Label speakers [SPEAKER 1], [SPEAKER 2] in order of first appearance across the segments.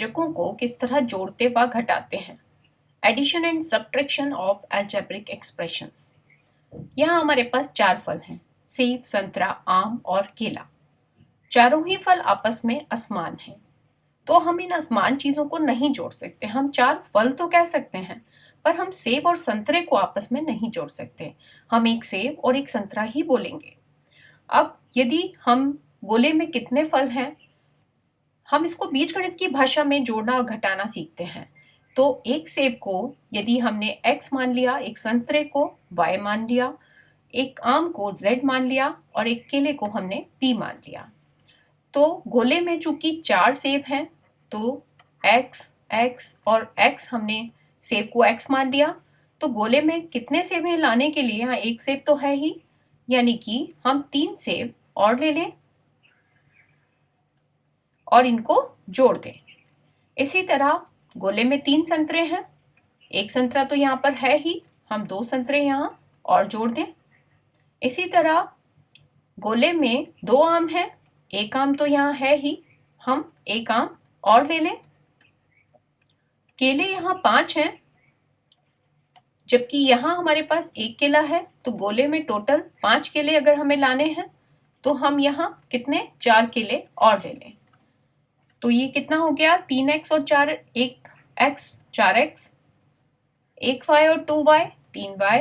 [SPEAKER 1] व्यंजकों को किस तरह जोड़ते व घटाते हैं। Addition and subtraction of algebraic expressions. यहाँ हमारे पास चार फल हैं, सेब, संतरा, आम और केला। चारों ही फल आपस में असमान हैं, तो हम इन असमान चीजों को नहीं जोड़ सकते। हम चार फल तो कह सकते हैं, पर हम सेब और संतरे को आपस में नहीं जोड़ सकते। हम एक सेब और एक संतरा ही बोलेंगे। अब यदि हम गोले में कितने फल हैं, हम इसको बीजगणित की भाषा में जोड़ना और घटाना सीखते हैं। तो एक सेब को यदि हमने x मान लिया, एक संतरे को y मान लिया, एक आम को z मान लिया और एक केले को हमने p मान लिया, तो गोले में चूंकि चार सेब हैं, तो x x और x हमने सेब को x मान लिया, तो गोले में कितने सेब हैं लाने के लिए यहाँ एक सेब तो है ही, यानी कि हम तीन सेब और ले लें और इनको जोड़ दें। इसी तरह गोले में तीन संतरे हैं, एक संतरा तो यहाँ पर है ही, हम दो संतरे यहाँ और जोड़ दें। इसी तरह गोले में दो आम हैं, एक आम तो यहाँ है ही, हम एक आम और ले लें। केले यहाँ 5 हैं, जबकि यहाँ हमारे पास एक केला है, तो गोले में टोटल 5 केले अगर हमें लाने हैं, तो हम यहाँ कितने 4 केले और ले लें। तो ये कितना हो गया, 3x और 4, 1x 4x, 1y और 2y 3y,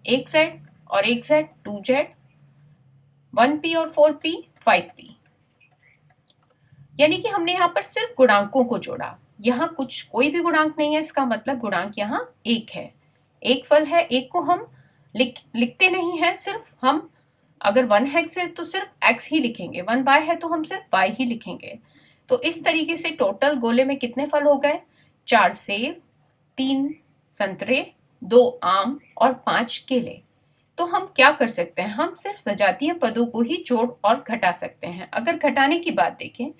[SPEAKER 1] 1z और 1z 2z, 1p और 4p 5p। यानी कि हमने यहाँ पर सिर्फ गुणांकों को जोड़ा। यहाँ कुछ कोई भी गुणांक नहीं है, इसका मतलब गुणांक यहाँ एक है। एक फल है, एक को हम लिखते नहीं है, सिर्फ हम अगर 1x है तो सिर्फ x ही लिखेंगे, 1y है तो हम सिर्फ y ही लिखेंगे। तो इस तरीके से टोटल गोले में कितने फल हो गए, 4 सेब, 3 संतरे, 2 आम और 5 केले। तो हम क्या कर सकते हैं, हम सिर्फ सजातीय पदों को ही जोड़ और घटा सकते हैं। अगर घटाने की बात देखें,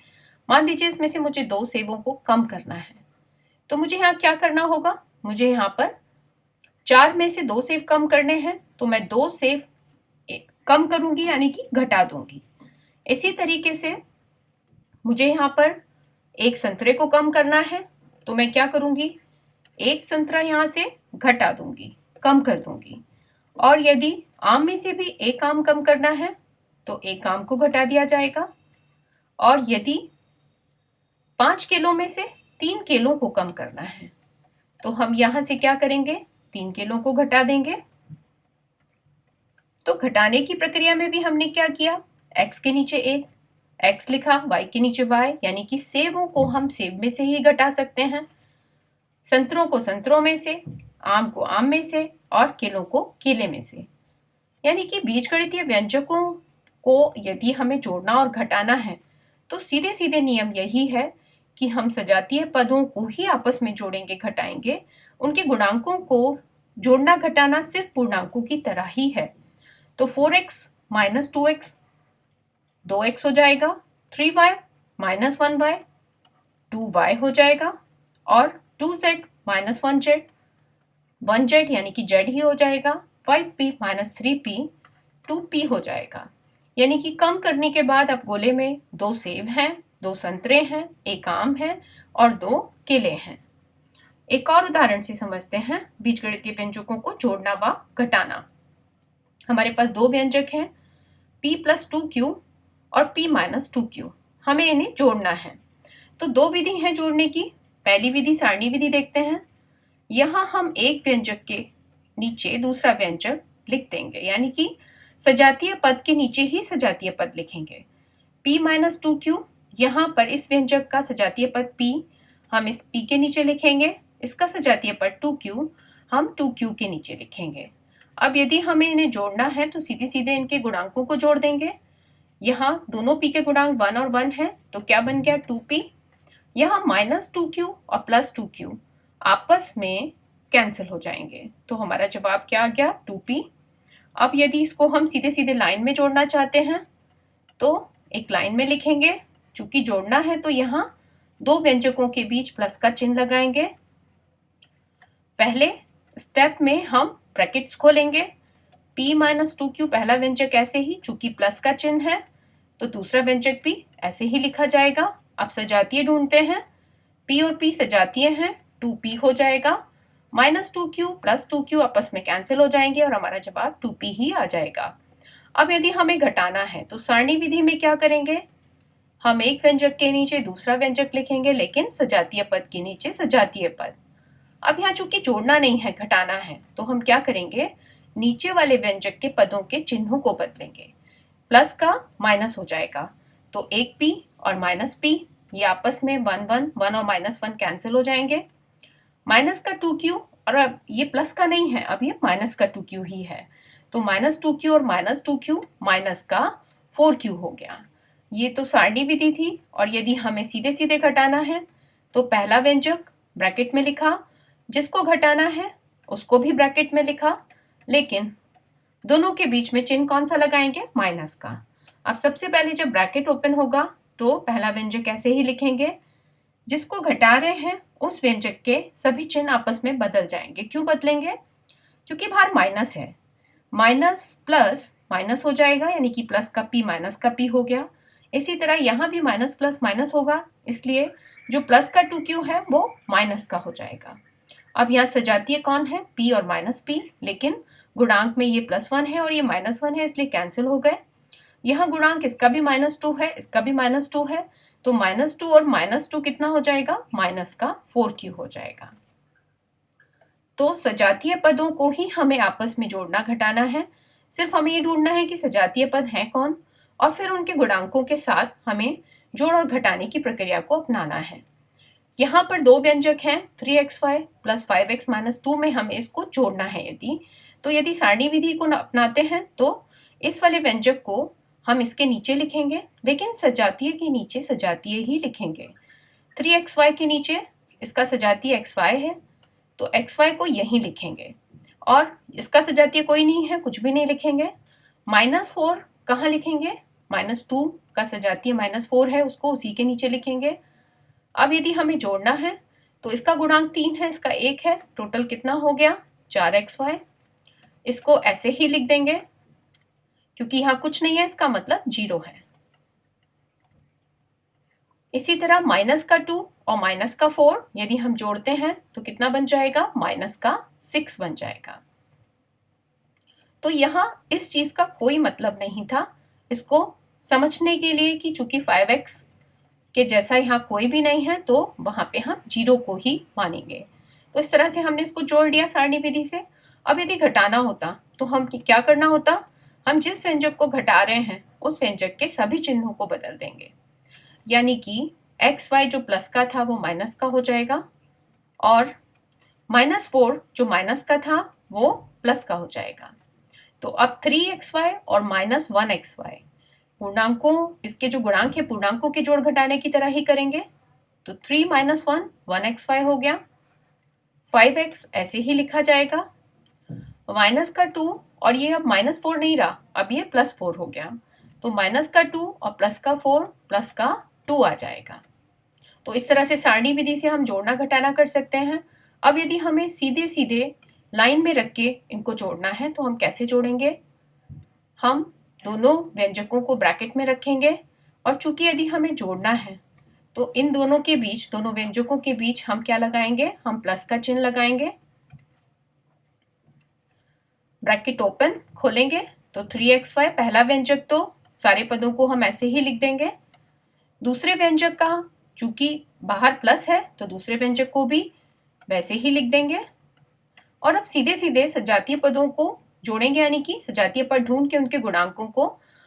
[SPEAKER 1] मान लीजिए इसमें से मुझे 2 सेबों को कम करना है, तो मुझे यहाँ क्या करना होगा, मुझे यहाँ पर 4 में से 2 सेब कम करने हैं, तो मैं 2 सेब कम करूंगी, यानी कि घटा दूंगी। इसी तरीके से मुझे यहाँ पर एक संतरे को कम करना है, तो मैं क्या करूंगी, एक संतरा यहाँ से घटा दूंगी, कम कर दूंगी। और यदि आम में से भी एक आम कम करना है, तो एक आम को घटा दिया जाएगा। और यदि 5 केलों में से 3 केलों को कम करना है, तो हम यहाँ से क्या करेंगे, 3 केलों को घटा देंगे। तो घटाने की प्रक्रिया में भी हमने क्या किया, x के नीचे एक x लिखा, y के नीचे y, यानी कि सेबों को हम सेब में से ही घटा सकते हैं, संतरों को संतरों में से, आम को आम में से और केलों को केले में से। यानी कि बीजगणितीय व्यंजकों को यदि हमें जोड़ना और घटाना है, तो सीधे सीधे नियम यही है कि हम सजातीय पदों को ही आपस में जोड़ेंगे, घटाएंगे। उनके गुणांकों को जोड़ना घटाना सिर्फ पूर्णांकों की तरह ही है। तो 4x माइनस 2x 2x हो जाएगा, 3y माइनस 1y 2y हो जाएगा, और 2z माइनस 1z 1z यानी कि z ही हो जाएगा, 5p माइनस 3p 2p हो जाएगा। यानी कि कम करने के बाद अब गोले में 2 सेब हैं, 2 संतरे हैं, एक आम है और 2 केले हैं। एक और उदाहरण से समझते हैं बीजगणित के व्यंजकों को जोड़ना व घटाना। हमारे पास 2 व्यंजक हैं, p प्लस 2q और p माइनस 2q। हमें इन्हें जोड़ना है। तो 2 विधि हैं जोड़ने की। पहली विधि सारणी विधि देखते हैं। यहाँ हम एक व्यंजक के नीचे दूसरा व्यंजक लिख देंगे, यानी कि सजातीय पद के नीचे ही सजातीय पद लिखेंगे। p माइनस 2q, यहाँ पर इस व्यंजक का सजातीय पद p हम इस p के नीचे लिखेंगे, इसका सजातीय पद 2q हम 2q के नीचे लिखेंगे। अब यदि हमें इन्हें जोड़ना है तो सीधे सीधे इनके गुणांकों को जोड़ देंगे। यहाँ दोनों p के गुणांक 1 और 1 है, तो क्या बन गया 2p। यहाँ माइनस 2q और प्लस 2q आपस में कैंसिल हो जाएंगे, तो हमारा जवाब क्या आ गया 2p। अब यदि इसको हम सीधे सीधे लाइन में जोड़ना चाहते हैं, तो एक लाइन में लिखेंगे। चूंकि जोड़ना है तो यहाँ 2 व्यंजकों के बीच प्लस का चिन्ह लगाएंगे। पहले स्टेप में हम ब्रैकेट्स खोलेंगे। p माइनस 2q पहला व्यंजक ऐसे ही, चूंकि प्लस का चिन्ह है, तो दूसरा व्यंजक भी ऐसे ही लिखा जाएगा। अब सजातीय ढूंढते हैं। p और p सजातीय हैं, 2p हो जाएगा, -2q प्लस 2q आपस में कैंसिल हो जाएंगे और हमारा जवाब 2p ही आ जाएगा। अब यदि हमें घटाना है तो सारणी विधि में क्या करेंगे, हम एक व्यंजक के नीचे दूसरा व्यंजक लिखेंगे, लेकिन सजातीय पद के नीचे सजातीय पद। अब यहाँ चूंकि जोड़ना नहीं है, घटाना है, तो हम क्या करेंगे, नीचे वाले व्यंजक के पदों के चिन्हों को बदलेंगे। प्लस का माइनस हो जाएगा, तो एक p और माइनस p, ये आपस में 1 और -1 कैंसिल हो जाएंगे। माइनस का 2q, और अब ये प्लस का नहीं है, अब ये माइनस का 2q ही है, तो -2q और -2q माइनस का 4q हो गया। ये तो सारणी विधि थी। और यदि हमें सीधे सीधे घटाना है तो पहला व्यंजक ब्रैकेट में लिखा, जिसको घटाना है उसको भी ब्रैकेट में लिखा, लेकिन दोनों के बीच में चिन्ह कौन सा लगाएंगे, माइनस का। अब सबसे पहले जब ब्रैकेट ओपन होगा तो पहला व्यंजक ऐसे ही लिखेंगे, जिसको घटा रहे हैं उस व्यंजक के सभी चिन्ह आपस में बदल जाएंगे। क्यों बदलेंगे, क्योंकि बाहर माइनस है, माइनस प्लस माइनस हो जाएगा, यानी कि प्लस का p माइनस का p हो गया। इसी तरह यहाँ भी माइनस प्लस माइनस होगा, इसलिए जो प्लस का 2q है वो माइनस का हो जाएगा। अब यहाँ सजातीय कौन है, p और -p, लेकिन गुणांक में ये +1 है और ये -1 है, इसलिए कैंसिल हो गए। यहाँ गुणांक इसका भी -2 है, इसका भी -2 है, तो -2 और -2 कितना हो जाएगा, माइनस का 4q हो जाएगा। तो सजातीय पदों को ही हमें आपस में जोड़ना घटाना है। सिर्फ हमें ये ढूंढना है कि सजातीय पद हैं कौन, और फिर उनके गुणांकों के साथ हमें जोड़ और घटाने की प्रक्रिया को अपनाना है। यहाँ पर दो व्यंजक हैं, 3xy प्लस 5x माइनस 2 में हमें इसको जोड़ना है। यदि सारणी विधि को अपनाते हैं तो इस वाले व्यंजक को हम इसके नीचे लिखेंगे, लेकिन सजातीय के नीचे सजातीय ही लिखेंगे। 3xy के नीचे इसका सजातीय xy है, तो xy को यहीं लिखेंगे, और इसका सजातीय कोई नहीं है, कुछ भी नहीं लिखेंगे। -4 कहाँ लिखेंगे, -2 का सजातीय -4 है, उसको उसी के नीचे लिखेंगे। अब यदि हमें जोड़ना है तो इसका गुणांक 3 है, इसका 1 है, टोटल कितना हो गया, 4xy। इसको ऐसे ही लिख देंगे, क्योंकि यहाँ कुछ नहीं है, इसका मतलब 0 है। इसी तरह माइनस का 2 और माइनस का 4 यदि हम जोड़ते हैं तो कितना बन जाएगा, माइनस का 6 बन जाएगा। तो यहाँ इस चीज का कोई मतलब नहीं था, इसको समझने के लिए कि चूंकि 5x के जैसा यहाँ कोई भी नहीं है तो वहां पे हम 0 को ही मानेंगे। तो इस तरह से हमने इसको जोड़ दिया सारणी विधि से। अब यदि घटाना होता तो हम क्या करना होता, हम जिस व्यंजक को घटा रहे हैं उस व्यंजक के सभी चिन्हों को बदल देंगे, यानी कि xy जो प्लस का था वो माइनस का हो जाएगा, और -4 जो माइनस का था वो प्लस का हो जाएगा। तो अब 3xy और -1xy पूर्णांकों, इसके जो गुणांक है पूर्णांकों के जोड़ घटाने की तरह ही करेंगे। तो 3 - 1 1xy हो गया, 5x ऐसे ही लिखा जाएगा, माइनस का 2, और ये अब -4 नहीं रहा, अब ये +4 हो गया, तो माइनस का 2 और प्लस का 4 प्लस का 2 आ जाएगा। तो इस तरह से सारणी विधि से हम जोड़ना घटाना कर सकते हैं। अब यदि हमें सीधे सीधे लाइन में रख के इनको जोड़ना है तो हम कैसे जोड़ेंगे, हम दोनों व्यंजकों को ब्रैकेट में रखेंगे, और चूंकि यदि हमें जोड़ना है तो इन दोनों के बीच, दोनों व्यंजकों के बीच हम क्या लगाएंगे, हम प्लस का चिन्ह लगाएंगे। ब्रैकेट ओपन खोलेंगे तो 3xy पहला व्यंजक, तो सारे पदों को हम ऐसे ही लिख देंगे। दूसरे व्यंजक का चूंकि बाहर प्लस है तो दूसरे व्यंजक को भी वैसे ही लिख देंगे, और अब सीधे सीधे सजातीय पदों को जोड़ेंगे, यानी कि सजातीय पद ढूंढ के उनके गुणांकों को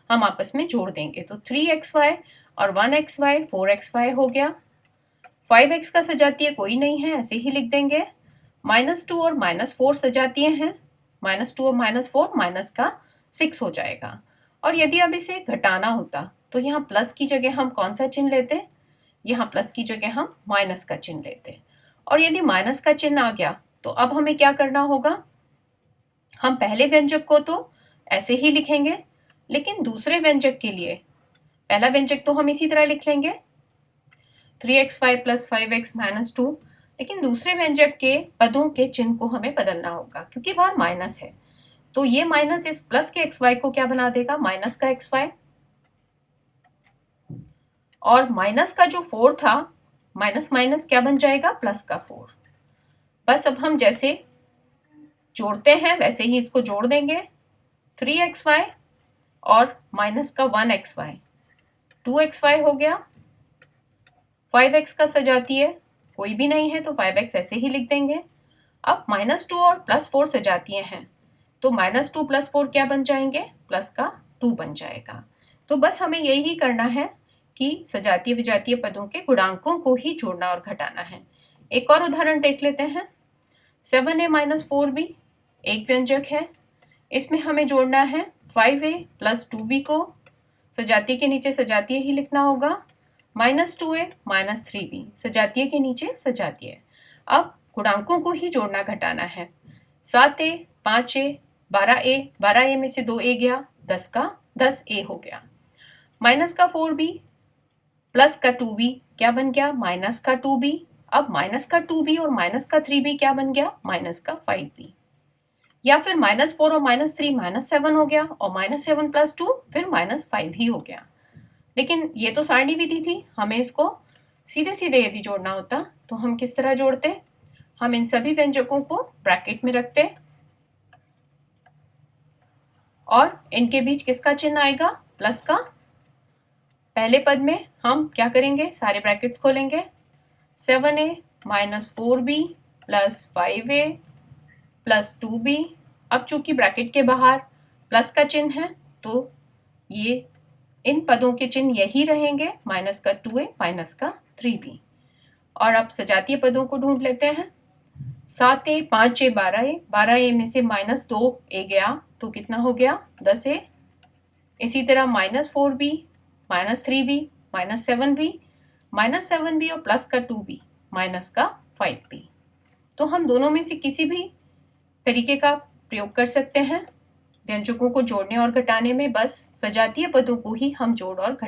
[SPEAKER 1] हम आपस में जोड़ देंगे। तो 3xy और 1xy 4xy हो गया, 5x का सजातीय कोई नहीं है, ऐसे ही लिख देंगे। -2 और -4 सजातीय हैं, -2 और -4 माइनस का 6 हो जाएगा। और यदि अब इसे घटाना होता तो यहाँ प्लस की जगह हम कौन सा चिन्ह लेते, यहाँ प्लस की जगह हम माइनस का चिन्ह लेते, और यदि माइनस का चिन्ह आ गया तो अब हमें क्या करना होगा, हम पहले व्यंजक को तो ऐसे ही लिखेंगे, लेकिन दूसरे व्यंजक के लिए पहला व्यंजक तो हम इसी तरह लिख लेंगे 3xy प्लस 5x माइनस 2, लेकिन दूसरे व्यंजक के पदों के चिन्ह को हमें बदलना होगा, क्योंकि बाहर माइनस है, तो ये माइनस इस प्लस के xy को क्या बना देगा, माइनस का xy, और माइनस का जो 4 था माइनस माइनस क्या बन जाएगा, प्लस का 4। बस अब हम जैसे जोड़ते हैं वैसे ही इसको जोड़ देंगे। 3xy और माइनस का 1xy, 2xy हो गया। 5x का सजातीय कोई भी नहीं है तो 5x ऐसे ही लिख देंगे। अब -2 और +4 सजातीय हैं तो -2 + 4 क्या बन जाएंगे, प्लस का 2 बन जाएगा। तो बस हमें यही करना है कि सजातीय विजातीय पदों के गुणांकों को ही जोड़ना और घटाना है। एक और उदाहरण देख लेते हैं। 7a - 4b एक व्यंजक है। इसमें हमें जोड़ना है 5a + 2b को, सजातीय के नीचे सजातीय ही लिखना होगा। -2a - 3b सजातीय के नीचे सजातीय। अब गुणांकों को ही जोड़ना घटाना है। 7a 5a 12a, 12a में से 2a गया, 10 का 10a हो गया। माइनस का 4b प्लस का 2b क्या बन गया, माइनस का 2b। अब माइनस का 2b और माइनस का 3b क्या बन गया, माइनस का 5b। या फिर -4 और -3 -7 हो गया, और -7 + 2 फिर -5 ही हो गया। लेकिन ये तो सारणी विधि थी, हमें इसको सीधे सीधे यदि जोड़ना होता तो हम किस तरह जोड़ते। हम इन सभी व्यंजकों को ब्रैकेट में रखते और इनके बीच किसका चिन्ह आएगा, प्लस का। पहले पद में हम क्या करेंगे, सारे ब्रैकेट्स खोलेंगे। 7a - 4b + 5a + 2b। अब चूंकि ब्रैकेट के बाहर प्लस का चिन्ह है तो ये इन पदों के चिन्ह यही रहेंगे, माइनस का 2a माइनस का 3b। और अब सजातीय पदों को ढूंढ लेते हैं। 7a 5a 12a, 12a में से -2a गया तो कितना हो गया, 10a। इसी तरह -4b -3b -7b, -7b और प्लस का 2b माइनस का 5b। तो हम दोनों में से किसी भी तरीके का प्रयोग कर सकते हैं व्यंजकों को जोड़ने और घटाने में। बस सजातीय पदों को ही हम जोड़ और घटा